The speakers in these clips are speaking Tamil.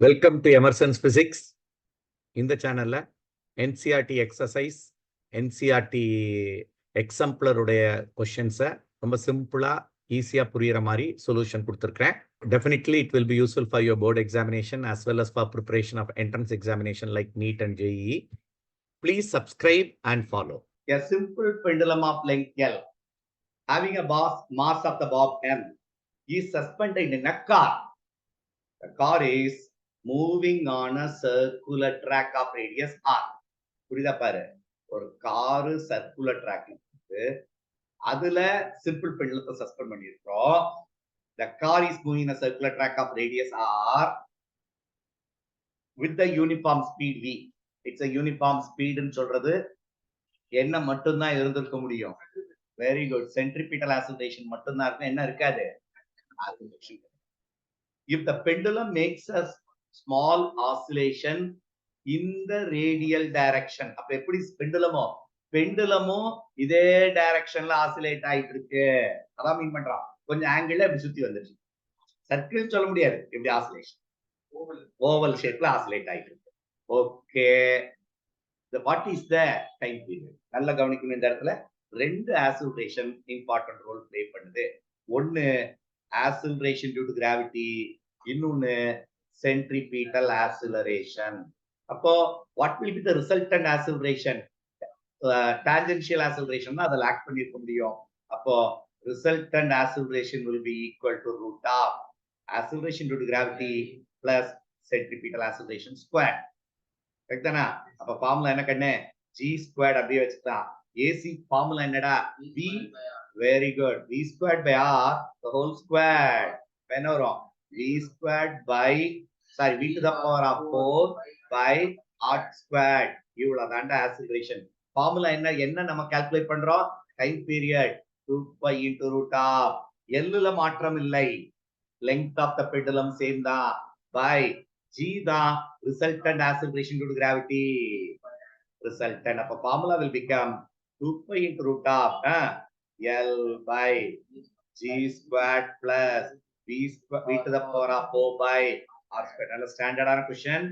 Welcome to Emerson's physics. இந்த சேனல்ல என்சிஆர்டி எக்ஸசைஸ், என்சிஆர்டி எக்ஸாம்பிளருடைய கொஸ்டின்ஸை ரொம்ப சிம்பிளா ஈஸியா புரியுற மாதிரி சொல்யூஷன் கொடுத்துருக்கேன். Definitely it will be useful for your board examination as well as for preparation of entrance examination like NEET and JEE. Please subscribe and follow. A simple pendulum of length L having a mass of the bob M is suspended in a car. The car is moving on a circular track of radius R. புரியுதா பாரு, ஒரு காரு சர்க்குலர் ட்ராக் இருக்கு, அதுல சிம்பிள் பெண்டலத்தை சஸ்பெண்ட் பண்ணிருக்கோம். The car is moving in a circular track of radius R with the uniform speed V. It's a uniform speed ன்னு சொல்றது என்ன மட்டும்தான் இருந்திருக்க முடியும். Very good. சென்ட்ரிபிட்டல் ஆக்சிலரேஷன் மட்டும்தான் இருக்கும், என்ன இருக்காது. If the pendulum makes a small oscillation in the radial direction, அப்ப எப்படி பெண்டுலமோ இதே டைரக்ஷன்ல ஆசிலேட் ஆயிட்டு இருக்கு, அதான் மீன் பண்றான். கொஞ்சம் ஆங்கிள் அப்படி சுத்தி வந்துருச்சு. சர்க்கிள் சொல்ல முடியாது, எப்படி ஆசிலேஷன் ஓவல் ஷேப்ல ஆசிலேட் ஆயிட்டு இருக்கு. Okay, what is the time period? நல்லா கவனிக்கணும். இந்த இடத்துல ரெண்டு ஆசிலரேஷன் இம்பார்ட்டன்ட் ரோல் பிளே பண்ணுது. ஒன்னு ஆசிலரேஷன் டியூ டு கிராவிட்டி, இன்னொன்னு சென்ட்ரிபீட்டல் ஆசிலரேஷன். அப்போ what will be the resultant acceleration? Tangential acceleration தான் அதில் ஆக்ட் பண்ணிருக்க முடியும். அப்போ resultant acceleration will be equal to root of acceleration due to gravity plus centripetal acceleration squared. கரெக்டானா? அப்ப ஃபார்முலா என்ன கண்ணே? g squared அப்படியே வச்சுக்கலாம். AC ஃபார்முலா என்னடா? v, very good, v squared by r the whole squared. என்ன வரும்? v squared by v to the power of 4 by r squared. இவ்வளவு தான்டா acceleration. ஃபார்முலா என்ன நம்ம கால்குலேட் பண்றோம்? Time period 2π into root of L மாற்றம் இல்லை, length of the pendulum same தான், by G தான் resultant acceleration due to gravity. Resultant, அப்ப formula will become 2π into root of L by G squared plus v to the power of 4 by r squared. நல்ல ஸ்டாண்டர்டான क्वेश्चन.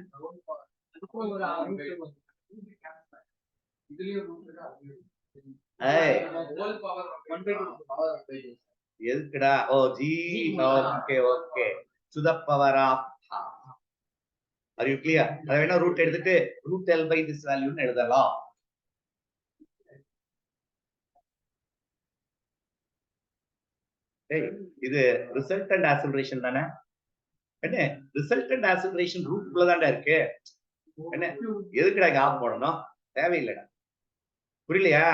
எதுக்குடா? ஓ ஜி, okay okay, to the power of half. Are you clear? அத வேணா ரூட் எடுத்துட்டு root L by this value ன்னு எழுதலாம். ஏய், இது ரிசல்டன்ட் ஆக்சிலரேஷன் தானே? என்ன ரிசல்டன்ட் ஆக்சிலரேஷன் ரூட் குள்ள தான்டா இருக்கு. என்ன எதுக்குடா இங்க ஆஃப் போடணும்? தேவையில்லைடா. புரியலையா?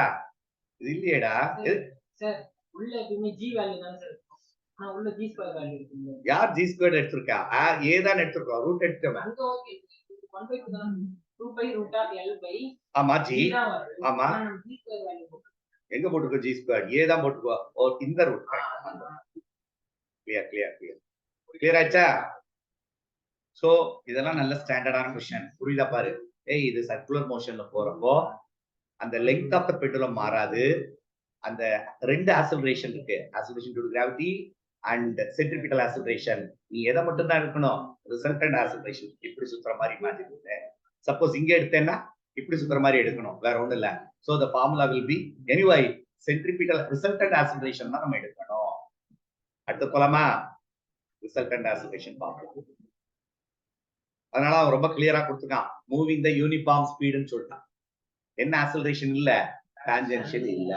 இது இல்லையேடா. சார் உள்ள எப்பவுமே g வேல்யூ தான் சார். உள்ள g ஸ்கொயர் வேல்யூ இருக்கு. யார் g ஸ்கொயர் எடுத்துர்க்கா? a தான் எடுத்துர்க்கோம். ரூட் எடுத்துட்டோம். அங்க ஓகே 1/2 தான். 2π root of L by ஆமா g. ஆமா g ஸ்கொயர் வேல்யூ எங்க போட்டுக்கோ? g ஸ்கொயர் a தான் போட்டுக்கோ. ஓ இந்த ரூட். கிளியர் ஆச்சா? சோ இதெல்லாம் நல்ல ஸ்டாண்டர்டான क्वेश्चन. புரியுதா பாரு? ஏய், இது சர்க்குலர் மோஷன்ல போறப்போ அந்த லெங்த் ஆஃப் தி பெண்டுலம் மாறாது. அந்த ரெண்டு ஆக்சிலரேஷன் இருக்கு, acceleration due to gravity and centripetal acceleration. நீ எதை மட்டும் தான் எடுக்கணும்? Resultant acceleration. இப்படி சுத்துற மாதிரி இமேஜின். சப்போஸ் இங்க எடுத்தேன்னா இப்படி சுத்துற மாதிரி எடுக்கணும், வேற ஒண்ணும் இல்ல. So the formula will be anyway centripetal resultant acceleration தான் நம்ம எடுக்கணும். அடுத்து போலாமா? ரிசல்டன்ட் ஆக்சிலரேஷன் பார்க்கலாம். அதனால அவன் ரொம்ப கிளியரா கொடுத்துட்டான். மூவிங் த யூனிஃபார்ம் ஸ்பீடுன்னு சொல்லிட்டான். என்ன ஆக்சிலரேஷன் இல்ல, டான்ஜென்ஷியல் இல்ல.